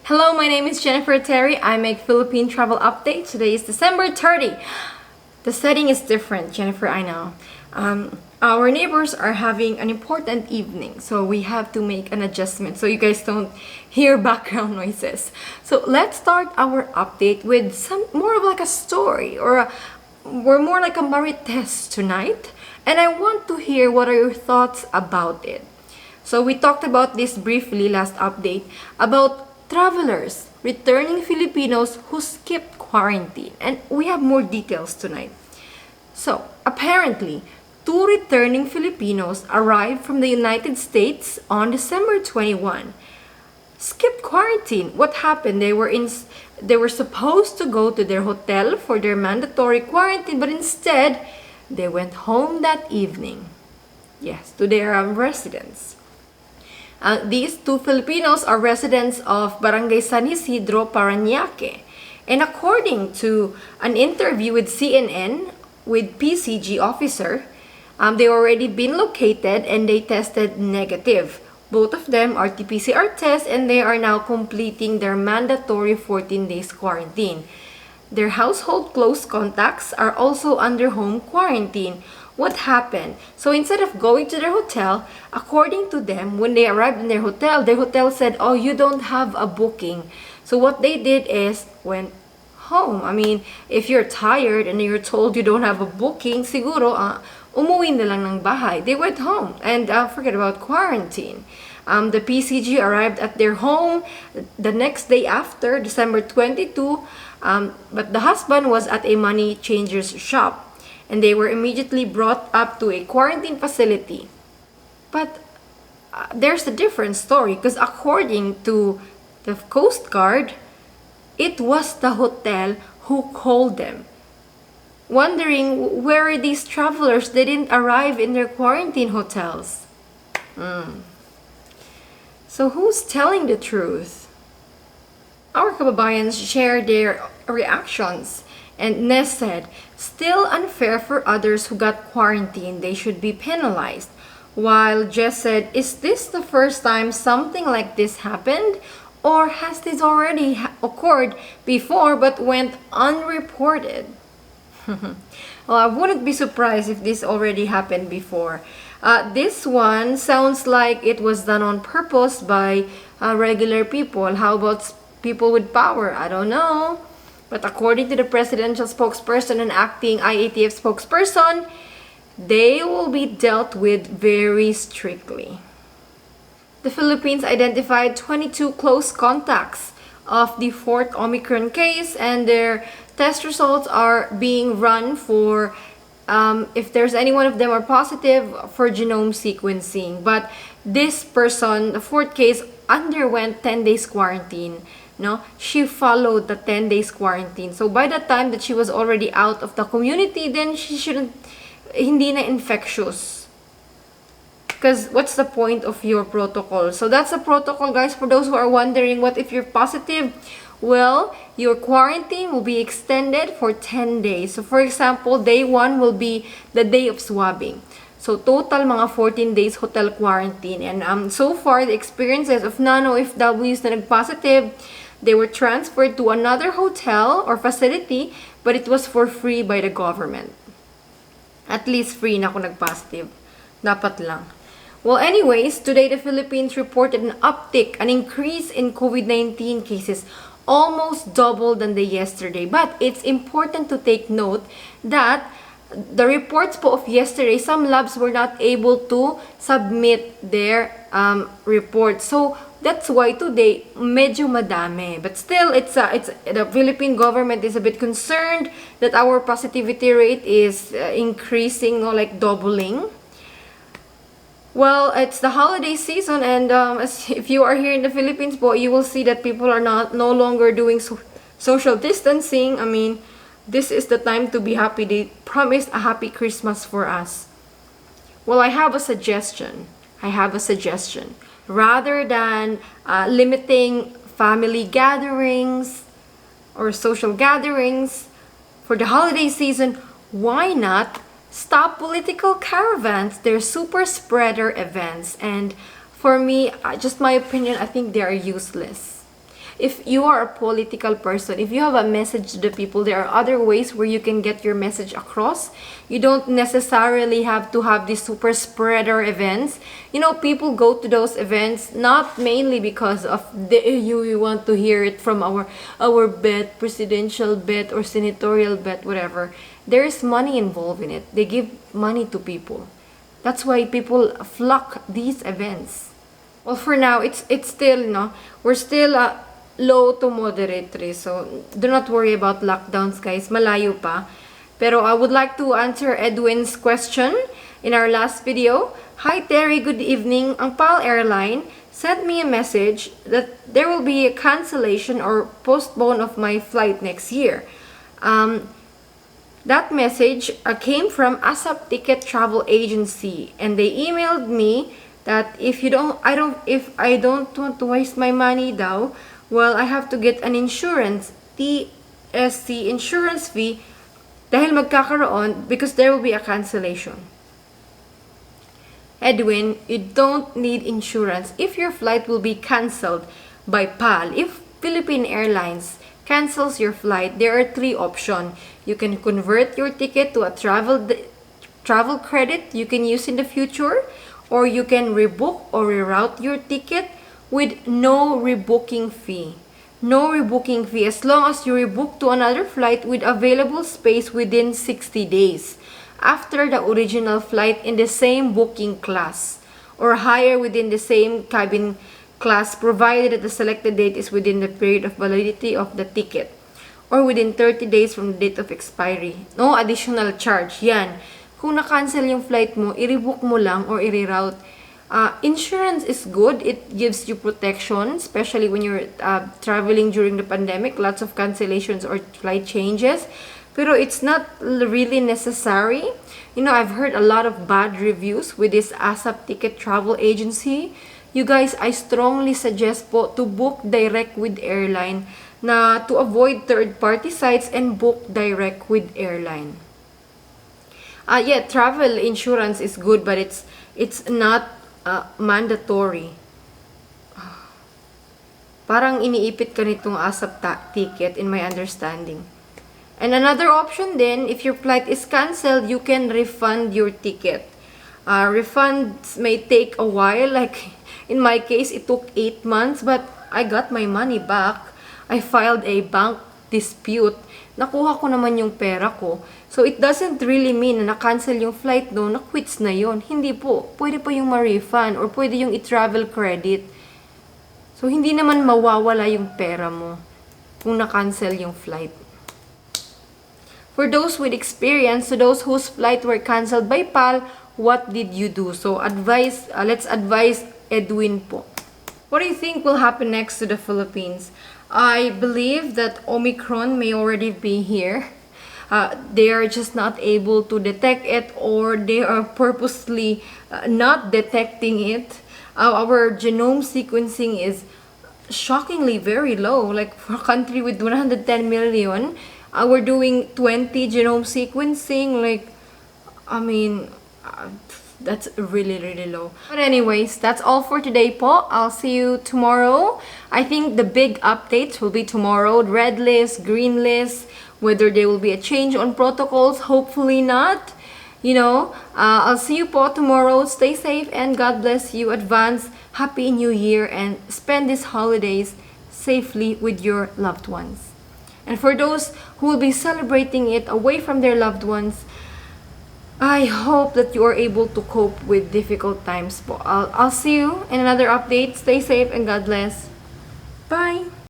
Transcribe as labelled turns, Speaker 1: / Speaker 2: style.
Speaker 1: Hello, my name is Jennifer Terri. I make Philippine Travel Updates. Today is December 30. The setting is different, Jennifer, I know. Our neighbors are having an important evening, so we have to make an adjustment so you guys don't hear background noises. So let's start our update with some more of like a story we're more like a marites tonight. And I want to hear what are your thoughts about it. So we talked about this briefly last update about travelers, returning Filipinos who skipped quarantine. And we have more details tonight. So, apparently, 2 returning Filipinos arrived from the United States on December 21. Skipped quarantine. What happened? They were supposed to go to their hotel for their mandatory quarantine, but instead, they went home that evening. Yes, to their residence. These 2 Filipinos are residents of Barangay San Isidro, Parañaque. And according to an interview with CNN, with PCG officer, they already been located and they tested negative. Both of them are TPCR tests and they are now completing their mandatory 14 days quarantine. Their household close contacts are also under home quarantine. What happened? So instead of going to their hotel, according to them, when they arrived in their hotel said, oh, you don't have a booking. So what they did is went home. I mean, if you're tired and you're told you don't have a booking, siguro, umuwi na lang ng bahay. They went home and forget about quarantine. The PCG arrived at their home the next day after, December 22, but the husband was at a money changer's shop. And they were immediately brought up to a quarantine facility. But there's a different story because according to the Coast Guard, it was the hotel who called them, wondering where these travelers didn't arrive in their quarantine hotels. So who's telling the truth? Our kababayans shared their reactions. And Ness said, still unfair for others who got quarantined. They should be penalized. While Jess said, is this the first time something like this happened? Or has this already occurred before but went unreported? Well, I wouldn't be surprised if this already happened before. This one sounds like it was done on purpose by regular people. How about people with power? I don't know. But according to the presidential spokesperson and acting IATF spokesperson, they will be dealt with very strictly. The Philippines identified 22 close contacts of the 4th Omicron case, and their test results are being run for if there's any one of them are positive for genome sequencing. But this person, the 4th case, underwent 10 days quarantine. No, she followed the 10 days quarantine. So by the time that she was already out of the community, then she hindi na infectious. Because what's the point of your protocol? So that's a protocol, guys, for those who are wondering, what if you're positive? Well, your quarantine will be extended for 10 days. So for example, day 1 will be the day of swabbing. So total mga 14 days hotel quarantine. And so far, the experiences of non-OFWs na nag-positive, they were transferred to another hotel or facility, but it was for free by the government. At least free na kung nag-positive. Dapat lang. Well, anyways, today the Philippines reported an uptick, an increase in COVID-19 cases, almost double than the yesterday. But it's important to take note that the reports po of yesterday, some labs were not able to submit their reports. So that's why today medyo madami. But still, it's the Philippine government is a bit concerned that our positivity rate is increasing, like doubling. Well, it's the holiday season, and if you are here in the Philippines, you will see that people are no longer doing social distancing. I mean, this is the time to be happy. They promised a happy Christmas for us. Well, I have a suggestion. Rather than limiting family gatherings or social gatherings for the holiday season, why not stop political caravans? They're super spreader events. And for me, just my opinion, I think they are useless. if you are a political person, if you have a message to the people, there are other ways where you can get your message across. You don't necessarily have to have these super spreader events. You know, people go to those events not mainly because of you want to hear it from our bet, presidential bet or senatorial bet, whatever. There is money involved in it. They give money to people. That's why people flock these events. Well, for now, it's still, we're still low to moderate risk. So, do not worry about lockdowns, guys. Malayo pa. Pero I would like to answer Edwin's question in our last video. Hi, Terry. Good evening. Ang PAL Airline sent me a message that there will be a cancellation or postpone of my flight next year. That message came from ASAP Ticket Travel Agency, and they emailed me that if I don't want to waste my money daw, well, I have to get an insurance, TSC insurance fee, dahil magkakaroon, because there will be a cancellation. Edwin, you don't need insurance if your flight will be cancelled by PAL. If Philippine Airlines cancels your flight, there are 3 options. You can convert your ticket to a travel credit you can use in the future, or you can rebook or reroute your ticket with no rebooking fee. No rebooking fee as long as you rebook to another flight with available space within 60 days after the original flight in the same booking class or higher within the same cabin class, provided that the selected date is within the period of validity of the ticket or within 30 days from the date of expiry. No additional charge. Yan. Kung na-cancel yung flight mo, i-rebook mo lang or i-reroute. Insurance is good. It gives you protection, especially when you're traveling during the pandemic. Lots of cancellations or flight changes. Pero it's not really necessary. You know, I've heard a lot of bad reviews with this ASAP Ticket Travel Agency. You guys, I strongly suggest po to book direct with airline, na to avoid third-party sites and book direct with airline. Yeah, travel insurance is good, but it's not mandatory. Parang iniipit ka nitong ASAP ticket in my understanding. And another option then, if your flight is cancelled, you can refund your ticket. Refunds may take a while, like in my case, it took 8 months, but I got my money back. I filed a bank dispute. Nakuha ko naman yung pera ko. So, it doesn't really mean na na-cancel yung flight no, na-quits na yon. Hindi po. Pwede pa yung ma-refund or pwede yung i-travel credit. So, hindi naman mawawala yung pera mo kung na-cancel yung flight. For those with experience, to those whose flight were canceled by PAL, what did you do? So, let's advise Edwin po. What do you think will happen next to the Philippines? I believe that Omicron may already be here. They are just not able to detect it, or they are purposely not detecting it. Our genome sequencing is shockingly very low. Like for a country with 110 million, we're doing 20 genome sequencing. Like, I mean, that's really, really low. But anyways, that's all for today po. I'll see you tomorrow. I think the big updates will be tomorrow. Red list, green list, whether there will be a change on protocols. Hopefully not. You know, I'll see you po tomorrow. Stay safe and God bless you. Advance Happy New Year and spend these holidays safely with your loved ones. And for those who will be celebrating it away from their loved ones, I hope that you are able to cope with difficult times po. I'll see you in another update. Stay safe and God bless. Bye!